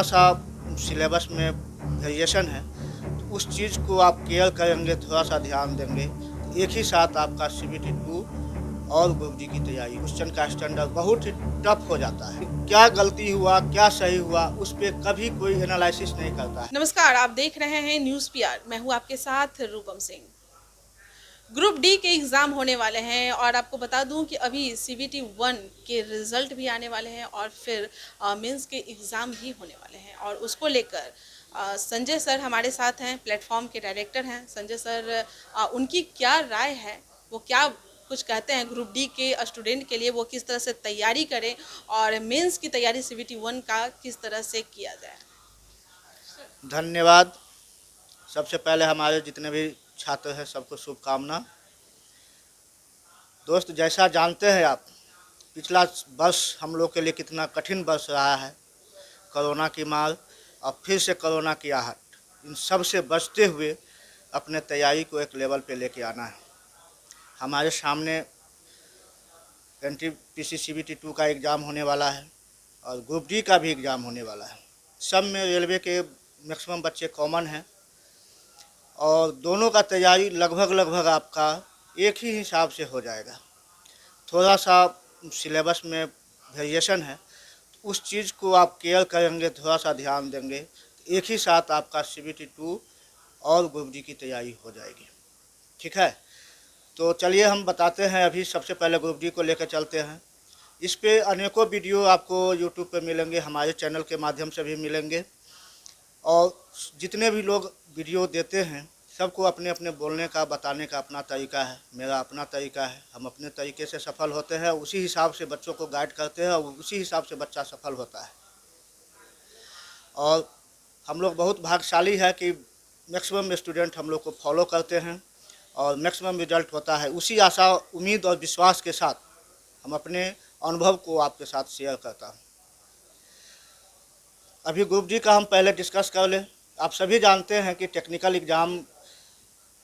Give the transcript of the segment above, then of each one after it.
थोड़ा सा सिलेबस में वेरिएशन है, तो उस चीज़ को आप केयर करेंगे, थोड़ा सा ध्यान देंगे, तो एक ही साथ आपका CBT 2 और ग्रुप डी की तैयारी, क्वेश्चन का स्टैंडर्ड बहुत ही टफ हो जाता है। क्या गलती हुआ, क्या सही हुआ, उस पे कभी कोई एनालिसिस नहीं करता है। नमस्कार, आप देख रहे हैं न्यूज़ पीआर। मैं हूं आपके साथ रूपम सिंह। ग्रुप डी के एग्ज़ाम होने वाले हैं और आपको बता दूं कि अभी CBT 1 के रिज़ल्ट भी आने वाले हैं और फिर मेंस के एग्ज़ाम भी होने वाले हैं और उसको लेकर संजय सर हमारे साथ हैं, प्लेटफॉर्म के डायरेक्टर हैं। संजय सर, उनकी क्या राय है, वो क्या कुछ कहते हैं ग्रुप डी के स्टूडेंट के लिए, वो किस तरह से तैयारी करें और मेंस की तैयारी CBT 1 का किस तरह से किया जाए। धन्यवाद। सबसे पहले हमारे जितने भी छात्र हैं सबको शुभकामना। दोस्त, जैसा जानते हैं आप, पिछला वर्ष हम लोग के लिए कितना कठिन वर्ष रहा है। कोरोना की मार और फिर से कोरोना की आहट, इन सब से बचते हुए अपने तैयारी को एक लेवल पे लेके आना है। हमारे सामने NTPC CBT 2 का एग्ज़ाम होने वाला है और ग्रुप डी का भी एग्ज़ाम होने वाला है। सब में रेलवे के मैक्सिमम बच्चे कॉमन हैं और दोनों का तैयारी लगभग आपका एक ही हिसाब से हो जाएगा। थोड़ा सा सिलेबस में वेरिएशन है, उस चीज़ को आप केयर करेंगे, थोड़ा सा ध्यान देंगे, तो एक ही साथ आपका CBT 2 और ग्रुप डी की तैयारी हो जाएगी। ठीक है, तो चलिए हम बताते हैं। अभी सबसे पहले ग्रुप डी को लेकर चलते हैं। इस पे अनेकों वीडियो आपको यूट्यूब पे मिलेंगे, हमारे चैनल के माध्यम से भी मिलेंगे और जितने भी लोग वीडियो देते हैं सबको अपने अपने बोलने का, बताने का अपना तरीका है। मेरा अपना तरीका है, हम अपने तरीके से सफल होते हैं, उसी हिसाब से बच्चों को गाइड करते हैं और उसी हिसाब से बच्चा सफल होता है। और हम लोग बहुत भाग्यशाली है कि मैक्सिमम स्टूडेंट हम लोग को फॉलो करते हैं और मैक्सिमम रिजल्ट होता है। उसी आशा, उम्मीद और विश्वास के साथ हम अपने अनुभव को आपके साथ शेयर करता हूँ। अभी ग्रुप डी का हम पहले डिस्कस कर लें। आप सभी जानते हैं कि टेक्निकल एग्ज़ाम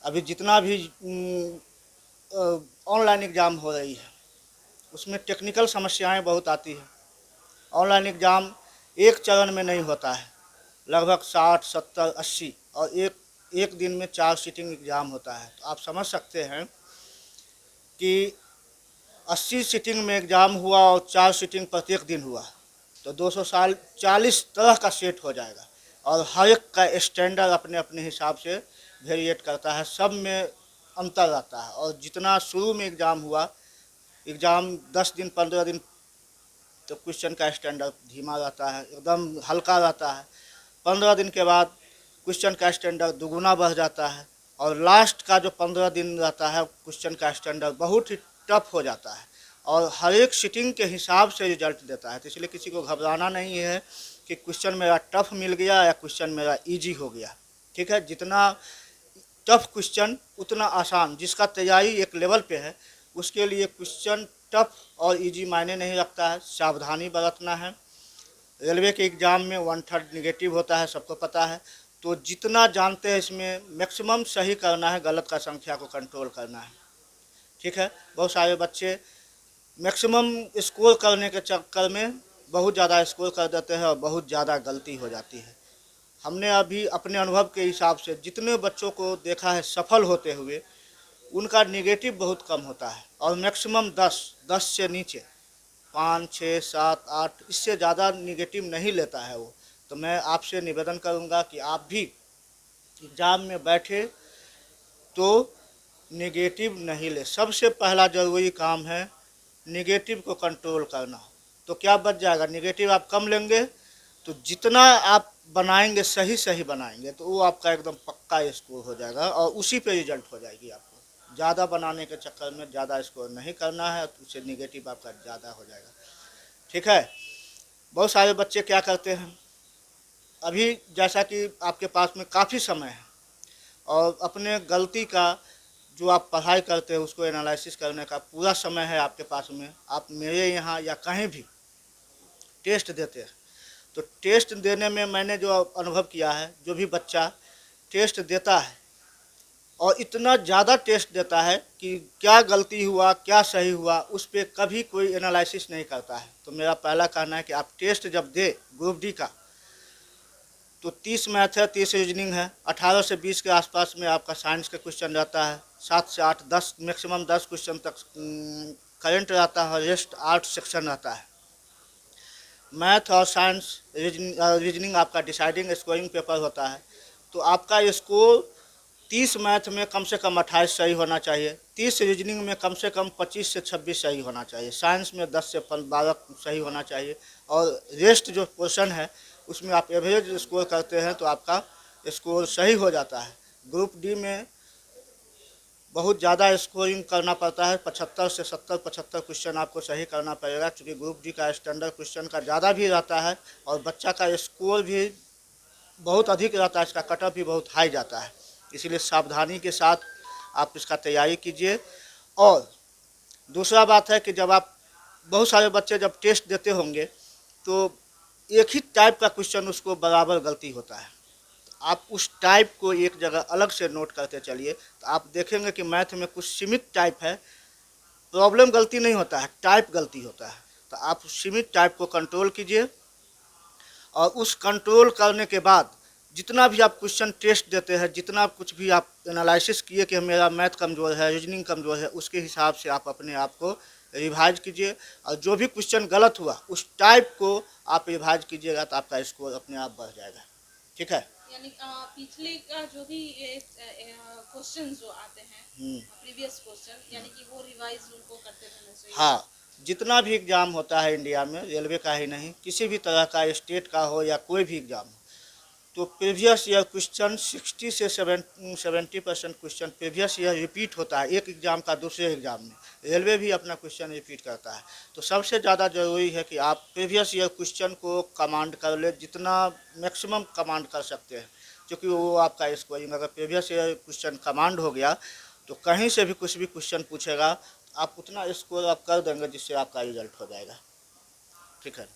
अभी जितना भी ऑनलाइन एग्ज़ाम हो रही है उसमें टेक्निकल समस्याएं बहुत आती हैं। ऑनलाइन एग्ज़ाम एक चरण में नहीं होता है, लगभग 60, 70, 80 और एक दिन में 4 सीटिंग एग्ज़ाम होता है। तो आप समझ सकते हैं कि 80 सीटिंग में एग्ज़ाम हुआ और 4 सीटिंग प्रत्येक दिन हुआ तो 240 तरह का सेट हो जाएगा और हर एक का स्टैंडर्ड अपने अपने हिसाब से वेरिएट करता है, सब में अंतर रहता है। और जितना शुरू में एग्ज़ाम हुआ, एग्ज़ाम 10 दिन 15 दिन तो क्वेश्चन का स्टैंडर्ड धीमा रहता है, एकदम हल्का रहता है। 15 दिन के बाद क्वेश्चन का स्टैंडर्ड दुगुना बढ़ जाता है और लास्ट का जो 15 दिन रहता है क्वेश्चन का स्टैंडर्ड बहुत ही टफ हो जाता है और हर एक सीटिंग के हिसाब से रिजल्ट देता है। तो इसलिए किसी को घबराना नहीं है कि क्वेश्चन मेरा टफ मिल गया या क्वेश्चन मेरा इजी हो गया। ठीक है, जितना टफ क्वेश्चन उतना आसान। जिसका तैयारी एक लेवल पे है उसके लिए क्वेश्चन टफ और इजी मायने नहीं रखता है। सावधानी बरतना है। रेलवे के एग्ज़ाम में 1/3 निगेटिव होता है, सबको पता है। तो जितना जानते हैं इसमें मैक्सिमम सही करना है, गलत का संख्या को कंट्रोल करना है। ठीक है, बहुत सारे बच्चे मैक्सिमम स्कोर करने के चक्कर में बहुत ज़्यादा स्कोर कर देते हैं और बहुत ज़्यादा गलती हो जाती है। हमने अभी अपने अनुभव के हिसाब से जितने बच्चों को देखा है सफल होते हुए, उनका निगेटिव बहुत कम होता है और मैक्सिमम 10 से नीचे 5, 6, 7, 8 इससे ज़्यादा निगेटिव नहीं लेता है वो। तो मैं आपसे निवेदन करूँगा कि आप भी एग्ज़ाम में बैठे तो निगेटिव नहीं ले। सबसे पहला ज़रूरी काम है निगेटिव को कंट्रोल करना। तो क्या बच जाएगा, निगेटिव आप कम लेंगे तो जितना आप बनाएंगे सही बनाएंगे तो वो आपका एकदम पक्का स्कोर हो जाएगा और उसी पे रिजल्ट हो जाएगी। आपको ज़्यादा बनाने के चक्कर में ज़्यादा स्कोर नहीं करना है तो उससे निगेटिव आपका ज़्यादा हो जाएगा। ठीक है, बहुत सारे बच्चे क्या करते हैं, अभी जैसा कि आपके पास में काफ़ी समय है और अपने गलती का जो आप पढ़ाई करते हैं उसको एनालिसिस करने का पूरा समय है आपके पास में। आप मेरे यहाँ या कहीं भी टेस्ट देते हैं तो टेस्ट देने में मैंने जो अनुभव किया है, जो भी बच्चा टेस्ट देता है और इतना ज़्यादा टेस्ट देता है कि क्या गलती हुआ क्या सही हुआ उस पर कभी कोई एनालिसिस नहीं करता है। तो मेरा पहला कहना है कि आप टेस्ट जब दे ग्रुप डी का तो 30 मैथ है, 30 रीजनिंग है, 18 से 20 के आसपास में आपका साइंस का क्वेश्चन रहता है, 7 से 8 10 मैक्सिमम 10 क्वेश्चन तक करंट रहता है, रेस्ट 8 सेक्शन रहता है। मैथ और साइंस रीजनिंग आपका डिसाइडिंग स्कोरिंग पेपर होता है। तो आपका स्कोर 30 मैथ में कम से कम 28 सही होना चाहिए, 30 रीजनिंग में कम से कम 25 से 26 सही होना चाहिए, साइंस में 10 से 12 सही होना चाहिए, और रेस्ट जो पोर्शन है उसमें आप एवरेज स्कोर करते हैं तो आपका स्कोर सही हो जाता है। ग्रुप डी में बहुत ज़्यादा स्कोरिंग करना पड़ता है, 75 से 70-75 क्वेश्चन आपको सही करना पड़ेगा, क्योंकि ग्रुप डी का स्टैंडर्ड क्वेश्चन का ज़्यादा भी रहता है और बच्चा का स्कोर भी बहुत अधिक रहता है, इसका कटअप भी बहुत हाई जाता है। इसीलिए सावधानी के साथ आप इसका तैयारी कीजिए। और दूसरा बात है कि जब आप बहुत सारे बच्चे जब टेस्ट देते होंगे तो एक ही टाइप का क्वेश्चन उसको बराबर गलती होता है, आप उस टाइप को एक जगह अलग से नोट करते चलिए, तो आप देखेंगे कि मैथ में कुछ सीमित टाइप है, प्रॉब्लम गलती नहीं होता है, टाइप गलती होता है। तो आप सीमित टाइप को कंट्रोल कीजिए, और उस कंट्रोल करने के बाद जितना भी आप क्वेश्चन टेस्ट देते हैं, जितना कुछ भी आप एनालिसिस किए कि मेरा मैथ कमज़ोर है, रीजनिंग कमज़ोर है, उसके हिसाब से आप अपने आप को रिवाइज कीजिए, और जो भी क्वेश्चन गलत हुआ उस टाइप को आप रिवाइज कीजिएगा तो आपका स्कोर अपने आप बढ़ जाएगा। ठीक है। यानी पिछले का जो भी क्वेश्चन जो आते हैं प्रीवियस क्वेश्चन, यानी कि वो रिवाइज उनको करते रहना चाहिए। हाँ, जितना भी एग्ज़ाम होता है इंडिया में, रेलवे का ही नहीं, किसी भी तरह का, स्टेट का हो या कोई भी एग्ज़ाम हो, तो प्रीवियस ईयर क्वेश्चन 60 से 70% क्वेश्चन प्रीवियस ईयर रिपीट होता है, एक एग्ज़ाम का दूसरे एग्ज़ाम में। रेलवे भी अपना क्वेश्चन रिपीट करता है। तो सबसे ज़्यादा ज़रूरी है कि आप प्रीवियस ईयर क्वेश्चन को कमांड कर ले, जितना मैक्सिमम कमांड कर सकते हैं, क्योंकि वो आपका स्कोरिंग, अगर प्रीवियस ईयर क्वेश्चन कमांड हो गया तो कहीं से भी कुछ भी क्वेश्चन पूछेगा, आप उतना स्कोर आप कर देंगे जिससे आपका रिजल्ट हो जाएगा। ठीक है।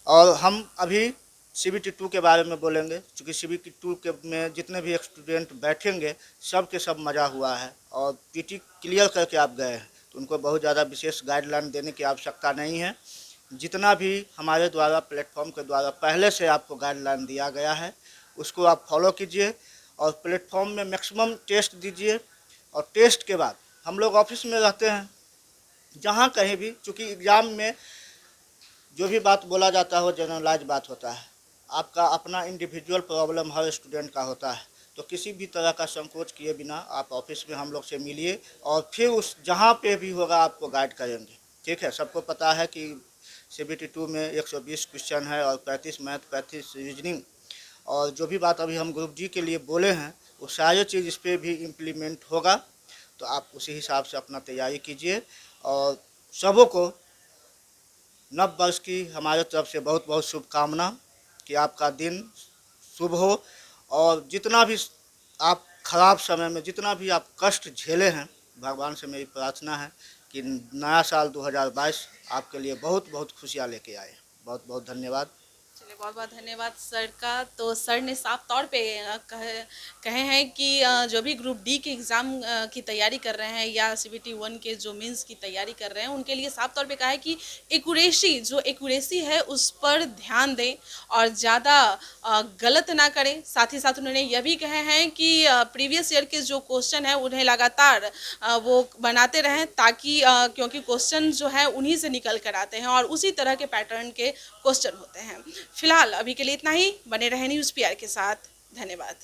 और हम अभी CBT2 के बारे में बोलेंगे, क्योंकि CBT2 के में जितने भी स्टूडेंट बैठेंगे सब के सब मज़ा हुआ है, और PT क्लियर करके आप गए हैं, तो उनको बहुत ज़्यादा विशेष गाइडलाइन देने की आवश्यकता नहीं है। जितना भी हमारे द्वारा प्लेटफॉर्म के द्वारा पहले से आपको गाइडलाइन दिया गया है उसको आप फॉलो कीजिए, और प्लेटफॉर्म में मैक्सिमम टेस्ट दीजिए। और टेस्ट के बाद हम लोग ऑफिस में रहते हैं, जहाँ कहीं भी, चूँकि एग्ज़ाम में जो भी बात बोला जाता है वो जनरलाइज बात होता है, आपका अपना इंडिविजुअल प्रॉब्लम हर स्टूडेंट का होता है, तो किसी भी तरह का संकोच किए बिना आप ऑफिस में हम लोग से मिलिए, और फिर उस जहाँ पे भी होगा आपको गाइड करेंगे। ठीक है। सबको पता है कि CBT2 में 120 क्वेश्चन है और 35 मैथ, 35 रीजनिंग, और जो भी बात अभी हम ग्रुप जी के लिए बोले हैं वो सारी चीज़ इस पर भी इम्प्लीमेंट होगा। तो आप उसी हिसाब से अपना तैयारी कीजिए, और सबों को नव वर्ष की हमारे तरफ से बहुत बहुत शुभकामना, कि आपका दिन शुभ हो, और जितना भी आप खराब समय में जितना भी आप कष्ट झेले हैं, भगवान से मेरी प्रार्थना है कि नया साल 2022 आपके लिए बहुत बहुत खुशियाँ लेके आए। बहुत बहुत धन्यवाद। चलिए, बहुत बहुत धन्यवाद सर का। तो सर ने साफ तौर पे कहे हैं कि जो भी ग्रुप डी के एग्ज़ाम की तैयारी कर रहे हैं या CBT1 के जो मेंस की तैयारी कर रहे हैं, उनके लिए साफ तौर पे कहा है कि एक्यूरेसी है उस पर ध्यान दें और ज़्यादा गलत ना करें। साथ ही साथ उन्होंने यह भी कहे हैं कि प्रीवियस ईयर के जो क्वेश्चन है उन्हें लगातार वो बनाते रहें, ताकि क्योंकि क्वेश्चन जो है उन्हीं से निकल कर आते हैं और उसी तरह के पैटर्न के क्वेश्चन होते हैं। फिलहाल अभी के लिए इतना ही। बने रहें न्यूज़ PR के साथ। धन्यवाद।